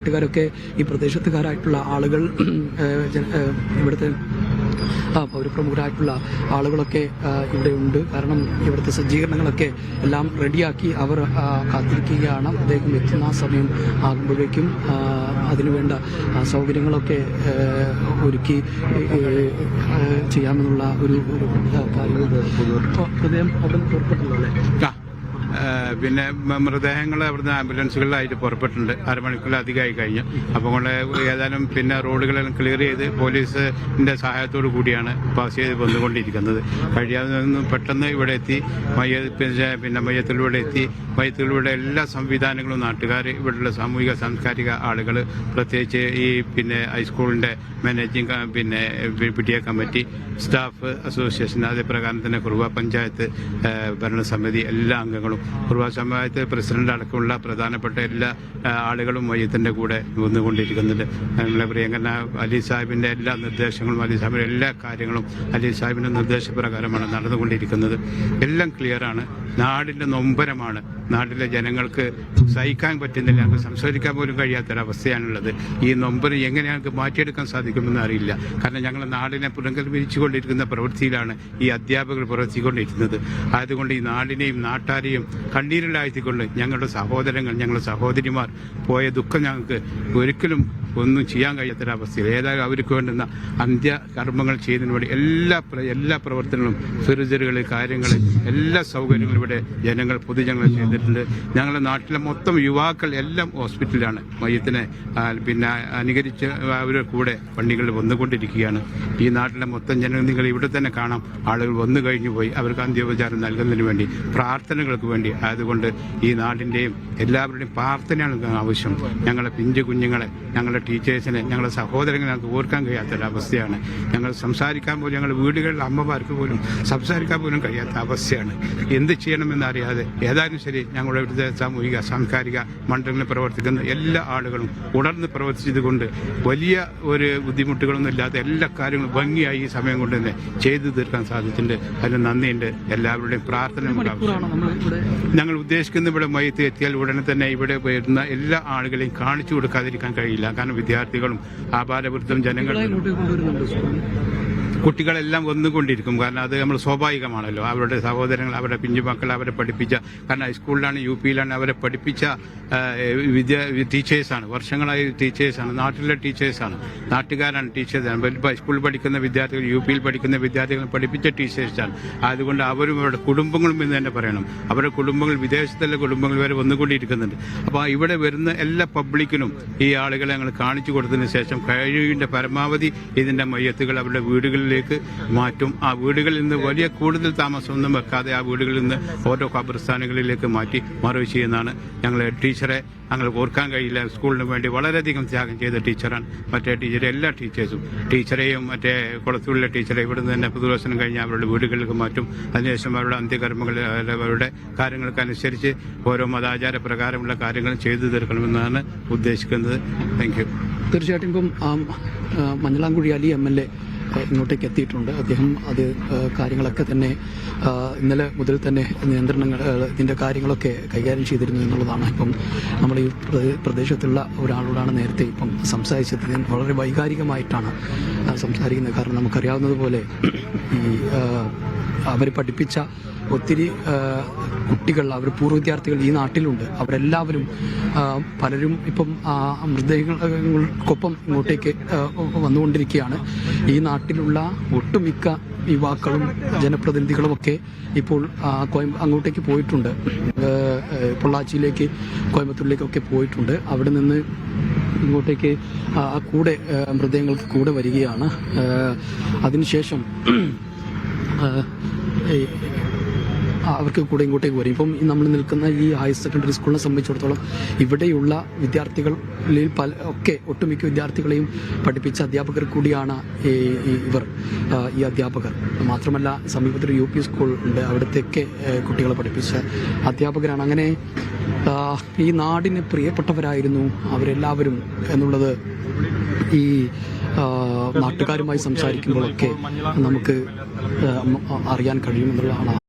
നാട്ടുകാരൊക്കെ ഈ പ്രദേശത്തുകാരായിട്ടുള്ള ആളുകൾ ഇവിടുത്തെ പൗരപ്രമുഖരായിട്ടുള്ള ആളുകളൊക്കെ ഇവിടെയുണ്ട്. കാരണം ഇവിടുത്തെ സജ്ജീകരണങ്ങളൊക്കെ എല്ലാം റെഡിയാക്കി അവർ കാത്തിരിക്കുകയാണ്. അദ്ദേഹം എത്തുന്ന സമയം ആകുമ്പോഴേക്കും അതിനുവേണ്ട സൗകര്യങ്ങളൊക്കെ ഒരുക്കി ചെയ്യാമെന്നുള്ള ഒരു കാര്യം ഹൃദയം അവിടെ പുറപ്പെട്ടുള്ളൂ അല്ലേ? പിന്നെ മൃതദേഹങ്ങൾ അവിടുന്ന് ആംബുലൻസുകളിലായിട്ട് പുറപ്പെട്ടിട്ടുണ്ട്. അരമണിക്കൂറിലധികമായി കഴിഞ്ഞു. അപ്പോൾ കൊണ്ട് ഏതായാലും പിന്നെ റോഡുകളെല്ലാം ക്ലിയർ ചെയ്ത് പോലീസിന്റെ സഹായത്തോടു കൂടിയാണ് പാസ് ചെയ്ത് വന്നുകൊണ്ടിരിക്കുന്നത്. കഴിയാതെ പെട്ടെന്ന് ഇവിടെ എത്തി പിന്നെ മയ്യത്തിലൂടെ എത്തി. മയ്യത്തിലൂടെ എല്ലാ സംവിധാനങ്ങളും നാട്ടുകാർ, ഇവിടെയുള്ള സാമൂഹിക സാംസ്കാരിക ആളുകൾ, പ്രത്യേകിച്ച് ഈ പിന്നെ ഹൈസ്കൂളിന്റെ മാനേജിംഗ് പിന്നെ PTA കമ്മിറ്റി, സ്റ്റാഫ് അസോസിയേഷൻ, അതേപ്രകാരം തന്നെ കുറുവ പഞ്ചായത്ത് ഭരണസമിതി എല്ലാ അംഗങ്ങളും, കുറുവ പഞ്ചായത്ത് പ്രസിഡന്റ് അടക്കമുള്ള പ്രധാനപ്പെട്ട എല്ലാ ആളുകളും മയ്യത്തിന്റെ കൂടെ വന്നുകൊണ്ടിരിക്കുന്നുണ്ട്. നമ്മളെ പ്രിയങ്കരന അലി സാഹിബിന്റെ എല്ലാ നിർദ്ദേശങ്ങളും, അലി സാഹിബിന്റെ എല്ലാ കാര്യങ്ങളും അലി സാഹിബിന്റെ നിർദ്ദേശപ്രകാരമാണ് നടന്നുകൊണ്ടിരിക്കുന്നത്. എല്ലാം ക്ലിയറാണ്. നാടിന്റെ നൊമ്പരമാണ്. നാട്ടിലെ ജനങ്ങൾക്ക് സഹിക്കാൻ പറ്റുന്നില്ല. ഞങ്ങൾക്ക് സംസാരിക്കാൻ പോലും കഴിയാത്തൊരവസ്ഥയാണുള്ളത്. ഈ നൊമ്പരം എങ്ങനെ ഞങ്ങൾക്ക് മാറ്റിയെടുക്കാൻ സാധിക്കുമെന്ന് അറിയില്ല. കാരണം ഞങ്ങളുടെ നാടിനെ പുനർനിർമ്മിച്ചുകൊണ്ടിരിക്കുന്ന പ്രവൃത്തിയിലാണ് ഈ അധ്യാപകർ പ്രവർത്തിച്ചുകൊണ്ടിരിക്കുന്നത്. അതുകൊണ്ട് ഈ നാടിനെയും നാട്ടാരെയും കണ്ണീരിലാഴ്ത്തിക്കൊണ്ട് ഞങ്ങളുടെ സഹോദരങ്ങൾ, ഞങ്ങളുടെ സഹോദരിമാർ പോയ ദുഃഖം ഞങ്ങൾക്ക് ഒരിക്കലും ഒന്നും ചെയ്യാൻ കഴിയാത്തൊരവസ്ഥയിൽ ഏതായാലും അവർക്ക് വേണ്ടുന്ന അന്ത്യകർമ്മങ്ങൾ ചെയ്യുന്നതിന് വേണ്ടി എല്ലാ പ്രവർത്തനങ്ങളും, ഫെറിജറുകൾ, കാര്യങ്ങൾ, എല്ലാ സൗകര്യങ്ങളും ഇവിടെ ജനങ്ങൾ, പൊതുജനങ്ങൾ ചെയ്തിട്ടുണ്ട്. ഞങ്ങളുടെ നാട്ടിലെ മൊത്തം യുവാക്കൾ എല്ലാം ഹോസ്പിറ്റലിലാണ്. മയ്യത്തിനെ പിന്നെ അനുകരിച്ച് അവരുടെ കൂടെ വണ്ടികളിൽ വന്നുകൊണ്ടിരിക്കുകയാണ്. ഈ നാട്ടിലെ മൊത്തം ജനങ്ങൾ നിങ്ങൾ ഇവിടെ തന്നെ കാണാം. ആളുകൾ വന്നു കഴിഞ്ഞു പോയി അവർക്ക് അന്ത്യോപചാരം നൽകുന്നതിന് വേണ്ടി, പ്രാർത്ഥനകൾക്ക് വേണ്ടി. അതുകൊണ്ട് ഈ നാടിൻ്റെയും എല്ലാവരുടെയും പ്രാർത്ഥനയാണ് ആവശ്യം. ഞങ്ങളുടെ പിഞ്ചു കുഞ്ഞുങ്ങളെ, ഞങ്ങളുടെ ടീച്ചേഴ്സിനെ, ഞങ്ങളുടെ സഹോദരങ്ങളെ ഞങ്ങൾക്ക് ഓർക്കാൻ കഴിയാത്തൊരവസ്ഥയാണ്. ഞങ്ങൾ സംസാരിക്കാൻ പോലും, ഞങ്ങളുടെ വീടുകളിലെ അമ്മമാർക്ക് പോലും സംസാരിക്കാൻ പോലും കഴിയാത്ത അവസ്ഥയാണ്. എന്ത് ചെയ്യണമെന്ന് അറിയാതെ ഏതായാലും ശരി ഞങ്ങളുടെ ഇവിടുത്തെ സാമൂഹിക സാംസ്കാരിക മണ്ഡലങ്ങളിൽ പ്രവർത്തിക്കുന്ന എല്ലാ ആളുകളും ഉണർന്ന് പ്രവർത്തിച്ചതുകൊണ്ട് വലിയ ഒരു ബുദ്ധിമുട്ടുകളൊന്നും ഇല്ലാതെ എല്ലാ കാര്യങ്ങളും ഭംഗിയായി ഈ സമയം കൊണ്ട് തന്നെ ചെയ്തു തീർക്കാൻ സാധിച്ചിട്ടുണ്ട്. അതിന് നന്ദിയുണ്ട്. എല്ലാവരുടെയും പ്രാർത്ഥന ഞങ്ങൾ ഉദ്ദേശിക്കുന്ന ഇവിടെ മയ്യത്ത് എത്തിയാൽ ഉടനെ തന്നെ ഇവിടെ വരുന്ന എല്ലാ ആളുകളെയും കാണിച്ചു കൊടുക്കാതിരിക്കാൻ കഴിയില്ല. കാരണം വിദ്യാർത്ഥികളും ആപാലവൃദ്ധം ജനങ്ങളും കുട്ടികളെല്ലാം വന്നുകൊണ്ടിരിക്കും. കാരണം അത് നമ്മൾ സ്വാഭാവികമാണല്ലോ. അവരുടെ സഹോദരങ്ങൾ, അവരുടെ പിഞ്ചുമക്കൾ, അവരെ പഠിപ്പിച്ച, കാരണം ഹൈസ്കൂളിലാണ് UP-യിലാണ് അവരെ പഠിപ്പിച്ച ടീച്ചേഴ്സാണ്. വർഷങ്ങളായി ടീച്ചേഴ്സാണ്. നാട്ടിലെ ടീച്ചേഴ്സാണ്. നാട്ടുകാരാണ് ടീച്ചേഴ്സാണ്. ഹൈസ്കൂളിൽ പഠിക്കുന്ന വിദ്യാർത്ഥികൾ, UP-യിൽ പഠിക്കുന്ന വിദ്യാർത്ഥികൾ പഠിപ്പിച്ച ടീച്ചേഴ്സാണ്. അതുകൊണ്ട് അവരും അവരുടെ കുടുംബങ്ങളും എന്ന് തന്നെ പറയണം. അവരുടെ കുടുംബങ്ങൾ, വിദേശത്തുള്ള കുടുംബങ്ങൾ വരെ വന്നുകൊണ്ടിരിക്കുന്നുണ്ട്. അപ്പോൾ ഇവിടെ വരുന്ന എല്ലാ പബ്ലിക്കിനും ഈ ആളുകളെ ഞങ്ങൾ കാണിച്ചു കൊടുത്തതിന് ശേഷം കഴിവിന്റെ പരമാവധി ഇതിന്റെ മയ്യത്തുകൾ അവരുടെ വീടുകളിൽ മാറ്റും. ആ വീടുകളിൽ നിന്ന് വലിയ കൂടുതൽ താമസമൊന്നും വെക്കാതെ ആ വീടുകളിൽ നിന്ന് ഓരോ ഖബർസ്ഥാനുകളിലേക്ക് മാറ്റി മറവ് ചെയ്യുന്നതാണ്. ഞങ്ങൾ ടീച്ചറെ ഞങ്ങൾ ഓർക്കാൻ കഴിയില്ല. സ്കൂളിന് വേണ്ടി വളരെയധികം ത്യാഗം ചെയ്ത ടീച്ചറാണ്. മറ്റേ ടീച്ചർ, എല്ലാ ടീച്ചേഴ്സും, ടീച്ചറെയും മറ്റേ കുളത്തൂരിലെ ടീച്ചറെ ഇവിടുന്ന് തന്നെ പുതുവർഷം കഴിഞ്ഞ് അവരുടെ വീടുകളിലേക്ക് മാറ്റും. അതിനുശേഷം അവരുടെ അന്ത്യകർമ്മങ്ങൾ, അവരുടെ കാര്യങ്ങൾക്കനുസരിച്ച് ഓരോ മതാചാര പ്രകാരമുള്ള കാര്യങ്ങൾ ചെയ്തു തീർക്കണമെന്നാണ് ഉദ്ദേശിക്കുന്നത്. Thank you. തീർച്ചയായിട്ടും ഇപ്പം മഞ്ഞളാംകുഴി അലി MLA ഇങ്ങോട്ടേക്ക് എത്തിയിട്ടുണ്ട്. അദ്ദേഹം അത് കാര്യങ്ങളൊക്കെ തന്നെ ഇന്നലെ മുതൽ തന്നെ നിയന്ത്രണങ്ങൾ, ഇതിൻ്റെ കാര്യങ്ങളൊക്കെ കൈകാര്യം ചെയ്തിരുന്നു എന്നുള്ളതാണ്. ഇപ്പം നമ്മൾ ഈ പ്രദേശത്തുള്ള ഒരാളോടാണ് നേരത്തെ ഇപ്പം സംസാരിച്ചത്. വളരെ വൈകാരികമായിട്ടാണ് സംസാരിക്കുന്നത്. കാരണം നമുക്കറിയാവുന്നതുപോലെ ഈ അവർ പഠിപ്പിച്ച ഒത്തിരി കുട്ടികൾ, അവർ പൂർവ്വ വിദ്യാർത്ഥികൾ ഈ നാട്ടിലുണ്ട്. അവരെല്ലാവരും പലരും ഇപ്പം മൃതദേഹങ്ങൾക്കൊപ്പം ഇങ്ങോട്ടേക്ക് വന്നുകൊണ്ടിരിക്കുകയാണ്. ഈ നാട്ടിലുള്ള ഒട്ടുമിക്ക യുവാക്കളും ജനപ്രതിനിധികളുമൊക്കെ ഇപ്പോൾ അങ്ങോട്ടേക്ക് പോയിട്ടുണ്ട്. പൊള്ളാച്ചിയിലേക്ക്, കോയമ്പത്തൂരിലേക്കൊക്കെ പോയിട്ടുണ്ട്. അവിടെ നിന്ന് ഇങ്ങോട്ടേക്ക് കൂടെ മൃതദേഹങ്ങൾക്ക് കൂടെ വരികയാണ്. അതിനുശേഷം അവർക്ക് കൂടെ ഇങ്ങോട്ടേക്ക് വരും. ഇപ്പം നമ്മൾ നിൽക്കുന്ന ഈ ഹയർ സെക്കൻഡറി സ്കൂളിനെ സംബന്ധിച്ചിടത്തോളം ഇവിടെയുള്ള വിദ്യാർത്ഥികളിൽ ഒട്ടുമിക്ക വിദ്യാർത്ഥികളെയും പഠിപ്പിച്ച അധ്യാപകർ കൂടിയാണ് ഈ അധ്യാപകർ. മാത്രമല്ല സമീപത്തൊരു UP സ്കൂൾ ഉണ്ട്, അവിടത്തേക്ക് കുട്ടികളെ പഠിപ്പിച്ച അധ്യാപകരാണ്. അങ്ങനെ ഈ നാടിന് പ്രിയപ്പെട്ടവരായിരുന്നു അവരെല്ലാവരും എന്നുള്ളത് ഈ നാട്ടുകാരുമായി സംസാരിക്കുമ്പോഴൊക്കെ നമുക്ക് അറിയാൻ കഴിയുമെന്നുള്ളതാണ്.